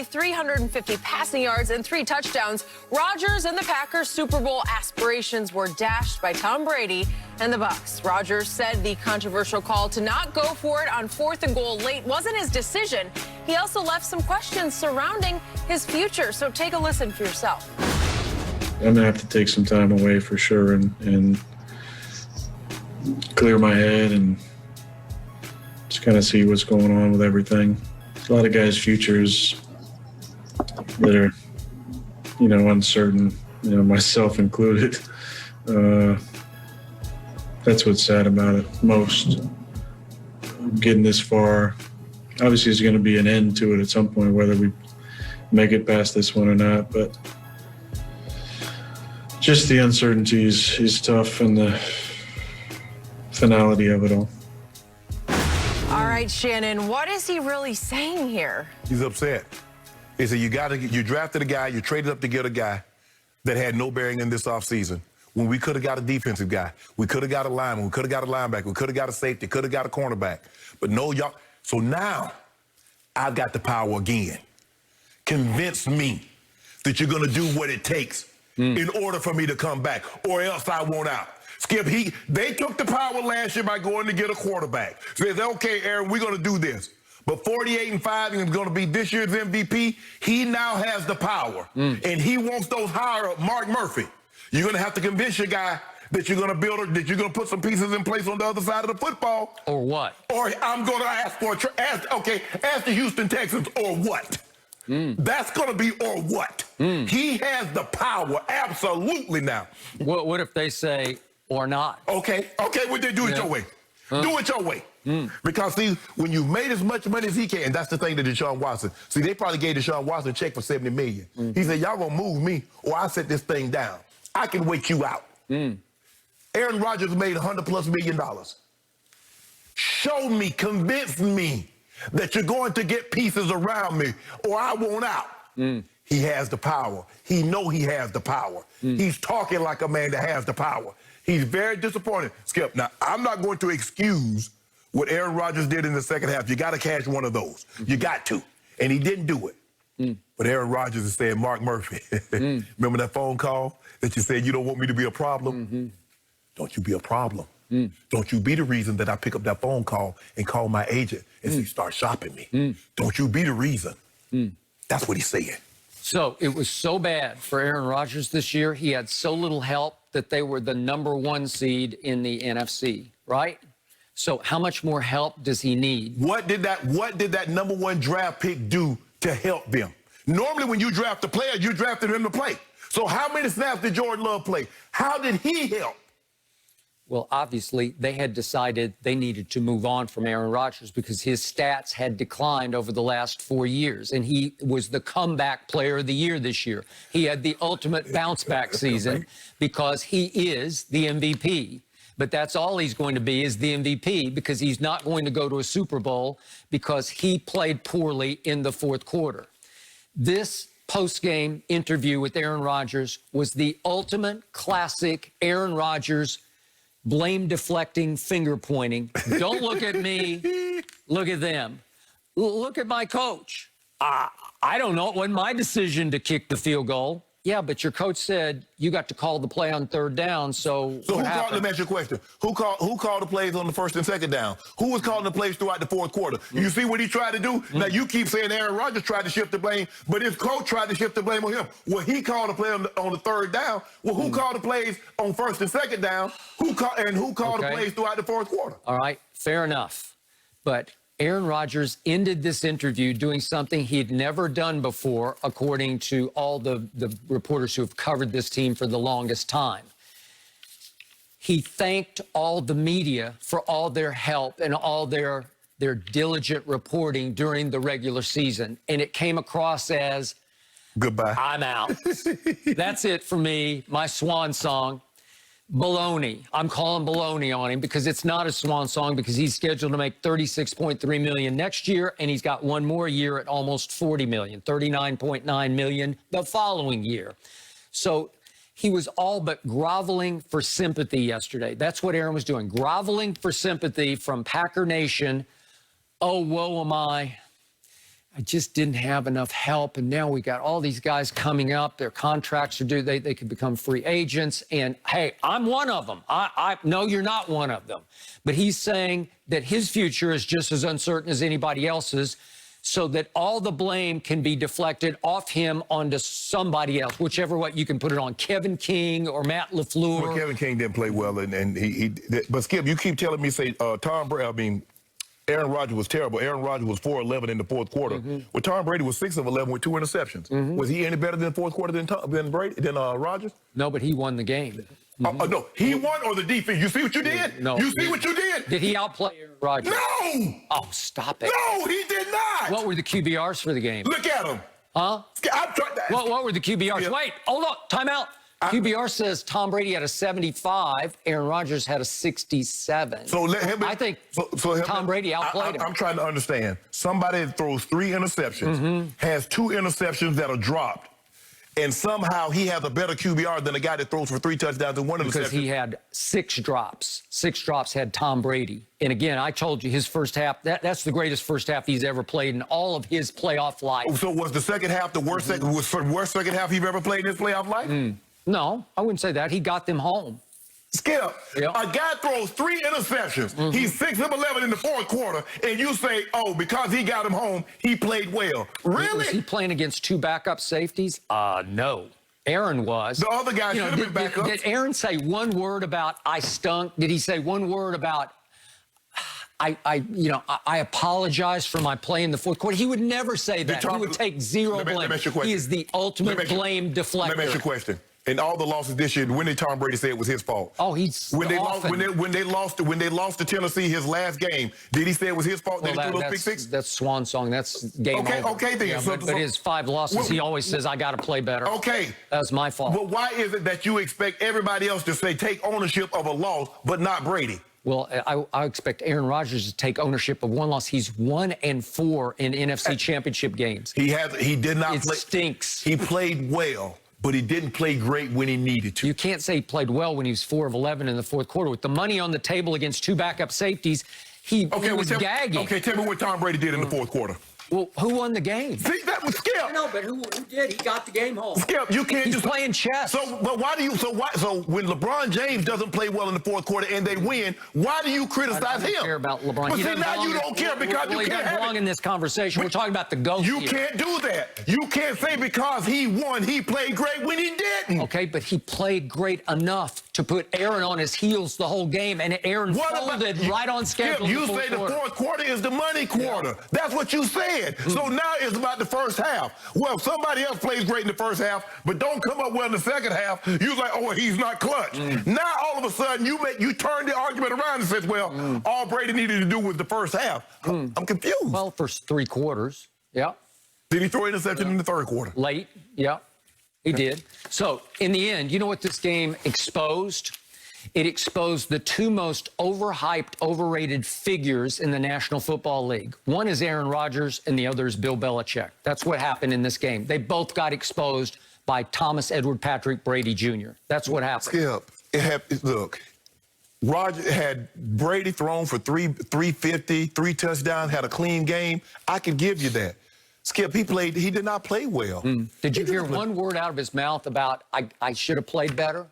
350 passing yards and 3 touchdowns. Rodgers and the Packers' Super Bowl aspirations were dashed by Tom Brady and the Bucs. Rodgers said the controversial call to not go for it on 4th and goal late wasn't his decision. He also left some questions surrounding his future. So take a listen for yourself. I'm gonna have to take some time away for sure and clear my head and just kind of see what's going on with everything. A lot of guys' futures that are, uncertain, myself included. That's what's sad about it most. Getting this far, obviously there's going to be an end to it at some point, whether we make it past this one or not, but just the uncertainty is tough, and the finality of it all. All right, Shannon, what is he really saying here? He's upset. He said, you drafted a guy, you traded up to get a guy that had no bearing in this offseason. When we could have got a defensive guy, we could have got a lineman, we could have got a linebacker, we could have got a safety, could have got a cornerback. But no, y'all. So now I've got the power again. Convince me that you're going to do what it takes in order for me to come back, or else I won't out. Skip, they took the power last year by going to get a quarterback. So they said, okay, Aaron, we're going to do this. But 48-5 is going to be this year's MVP. He now has the power, and he wants those higher up. Mark Murphy, you're going to have to convince your guy that you're going to build, that you're going to put some pieces in place on the other side of the football. Or what? Or I'm going to ask for ask the Houston Texans, or what? That's going to be or what? He has the power, absolutely now. What if they say or not? Okay, well, then do it your way. Do it your way. Because, see, when you've made as much money as he can, and that's the thing to Deshaun Watson. See, they probably gave Deshaun Watson a check for $70 million. He said, y'all gonna move me, or I set this thing down. I can wait you out. Aaron Rodgers made $100+ million. Show me, convince me that you're going to get pieces around me, or I won't out. He has the power. He know he has the power. He's talking like a man that has the power. He's very disappointed. Skip, now, I'm not going to excuse what Aaron Rodgers did in the second half. You got to catch one of those. You got to. And he didn't do it. But Aaron Rodgers is saying, Mark Murphy, remember that phone call that you said you don't want me to be a problem? Don't you be a problem. Don't you be the reason that I pick up that phone call and call my agent and say, start shopping me. Don't you be the reason. That's what he's saying. So it was so bad for Aaron Rodgers this year. He had so little help that they were the #1 seed in the NFC, right? So how much more help does he need? What did that #1 draft pick do to help them? Normally when you draft a player, you drafted him to play. So how many snaps did Jordan Love play? How did he help? Well, obviously, they had decided they needed to move on from Aaron Rodgers because his stats had declined over the last 4 years, and he was the comeback player of the year this year. He had the ultimate bounce-back season because he is the MVP. But that's all he's going to be, is the MVP, because he's not going to go to a Super Bowl because he played poorly in the 4th quarter. This post-game interview with Aaron Rodgers was the ultimate classic Aaron Rodgers blame deflecting, finger pointing. Don't look at me, look at them. Look at my coach. I don't know, it wasn't my decision to kick the field goal. Yeah, but your coach said you got to call the play on 3rd down, so who called, let me ask you a question. Who called the plays on the 1st and 2nd down? Who was calling the plays throughout the 4th quarter? You see what he tried to do? Now, you keep saying Aaron Rodgers tried to shift the blame, but his coach tried to shift the blame on him. Well, he called the play on the 3rd down. Well, who called the plays on 1st and 2nd down? Who called the plays throughout the 4th quarter? All right, fair enough. But Aaron Rodgers ended this interview doing something he'd never done before, according to all the reporters who have covered this team for the longest time. He thanked all the media for all their help and all their diligent reporting during the regular season. And it came across as, goodbye, I'm out. That's it for me, my swan song. Baloney. I'm calling baloney on him because it's not a swan song, because he's scheduled to make $36.3 million next year, and he's got one more year at almost $40 million, $39.9 million the following year. So he was all but groveling for sympathy yesterday. That's what Aaron was doing, groveling for sympathy from Packer Nation. Oh, woe am I. I just didn't have enough help. And now we got all these guys coming up. Their contracts are due. They could become free agents. And hey, I'm one of them. I no, you're not one of them. But he's saying that his future is just as uncertain as anybody else's, so that all the blame can be deflected off him onto somebody else, whichever way you can put it on, Kevin King or Matt LaFleur. Well, Kevin King didn't play well, but Skip, you keep telling me, Aaron Rodgers was terrible. Aaron Rodgers was 4-11 in the fourth quarter. Well, Tom Brady was 6 of 11 with 2 interceptions. Was he any better than the fourth quarter than Rodgers? No, but he won the game. No, he won or the defense. You see what you did? No. You see what you did? Did he outplay Aaron Rodgers? No! Oh, stop it. No, he did not! What were the QBRs for the game? Look at him. Huh? I'm trying to... What were the QBRs? Yeah. Wait, hold on, time out. QBR says Tom Brady had a 75, Aaron Rodgers had a 67. So let him... I think Tom Brady outplayed him. I'm trying to understand. Somebody that throws 3 interceptions, has 2 interceptions that are dropped, and somehow he has a better QBR than a guy that throws for 3 touchdowns and 1 interception. Because he had 6 drops. 6 drops had Tom Brady. And again, I told you his first half, that's the greatest first half he's ever played in all of his playoff life. So was the second half the worst worst second half he's ever played in his playoff life? No, I wouldn't say that. He got them home. Skip, Yep. a guy throws 3 interceptions. He's 6 of 11 in the fourth quarter, and you say, oh, because he got him home, he played well. Really? Was he playing against 2 backup safeties? No. Aaron was. The other guy should have been back up. Did Aaron say one word about I stunk? Did he say one word about I apologize for my play in the fourth quarter? He would never say that. He would take zero blame. Let me ask you a question. He is the ultimate blame deflector. Let me ask you a question. In all the losses this year, when did Tom Brady say it was his fault? Oh, he's when they lost to Tennessee his last game. Did he say it was his fault that he threw those pick six? That's swan song. That's game over. Okay, then. Yeah, but his 5 losses, he always says, I got to play better. Okay. That was my fault. But why is it that you expect everybody else to say take ownership of a loss, but not Brady? Well, I expect Aaron Rodgers to take ownership of one loss. He's 1-4 in NFC Championship games. He did not play. It stinks. He played well, but he didn't play great when he needed to. You can't say he played well when he was 4 of 11 in the fourth quarter. With the money on the table against 2 backup safeties, he was gagging. Okay, tell me what Tom Brady did in the fourth quarter. Well, who won the game? See, that was Skip. I know, but who did? He got the game home. Skip, you can't He's playing chess. So when LeBron James doesn't play well in the fourth quarter and they win, why do you criticize I don't him? care about LeBron. But see, now you don't care because you he can't doesn't belong in this conversation. We're talking about the GOAT You here. can't do that. You can't say because he won, he played great when he didn't. Okay, but he played great enough to put Aaron on his heels the whole game, and Aaron folded right on schedule. You say the fourth quarter is the money quarter. Yeah. That's what you said. So now it's about the first half. Well, if somebody else plays great in the first half, but don't come up well in the second half, you're like, oh, he's not clutch. Now all of a sudden you turn the argument around and says, well, all Brady needed to do was the first half. I'm confused. Well, first 3 quarters, yeah. Did he throw an interception in the third quarter? Late, yeah, he did. So in the end, you know what this game exposed? It exposed the 2 most overhyped, overrated figures in the National Football League. One is Aaron Rodgers and the other is Bill Belichick. That's what happened in this game. They both got exposed by Thomas Edward Patrick Brady Jr. That's what happened. Skip, look, Rodgers had Brady thrown for 350, 3 touchdowns, had a clean game. I can give you that. Skip, he did not play well. Did you hear one word out of his mouth about, I should have played better?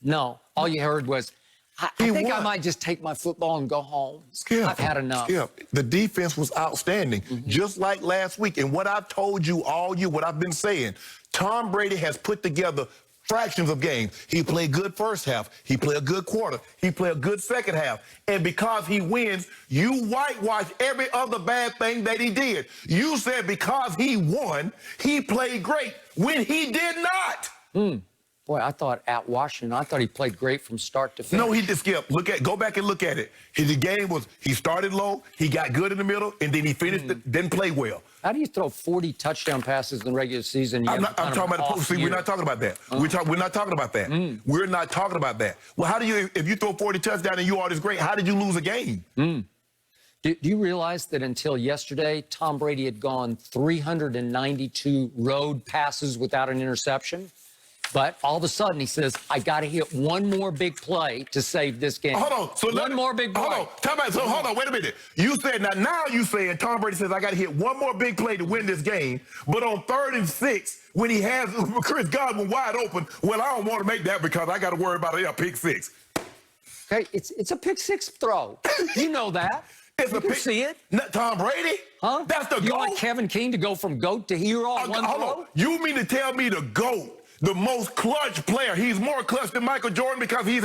No. All you heard was, I think I might just take my football and go home. Skip, I've had enough. Skip, the defense was outstanding, just like last week. And what I've told you all year, what I've been saying, Tom Brady has put together fractions of games. He played good first half. He played a good quarter. He played a good second half. And because he wins, you whitewash every other bad thing that he did. You said because he won, he played great when he did not. Boy, I thought at Washington, I thought he played great from start to finish. No, he did, Skip. Go back and look at it. The game was, he started low, he got good in the middle, and then he finished it, didn't play well. How do you throw 40 touchdown passes in the regular season? I'm talking about the postseason. We're not talking about that. We're not talking about that. We're not talking about that. Well, how do you, if you throw 40 touchdowns and you are this great, how did you lose a game? Do you realize that until yesterday, Tom Brady had gone 392 road passes without an interception? But all of a sudden, he says, I got to hit one more big play to save this game. Hold on. So one more big play. Hold on. Time out. So hold on. Wait a minute. You said, now you saying Tom Brady says, I got to hit one more big play to win this game. But on 3rd and 6, when he has Chris Godwin wide open, well, I don't want to make that because I got to worry about a pick 6. Okay, it's a pick 6 throw. You know that. It's you can see it. Tom Brady? Huh? That's the GOAT? You want Kevin King to go from GOAT to hero on one hold throw? on. You mean to tell me the GOAT, the most clutch player, he's more clutch than Michael Jordan because he's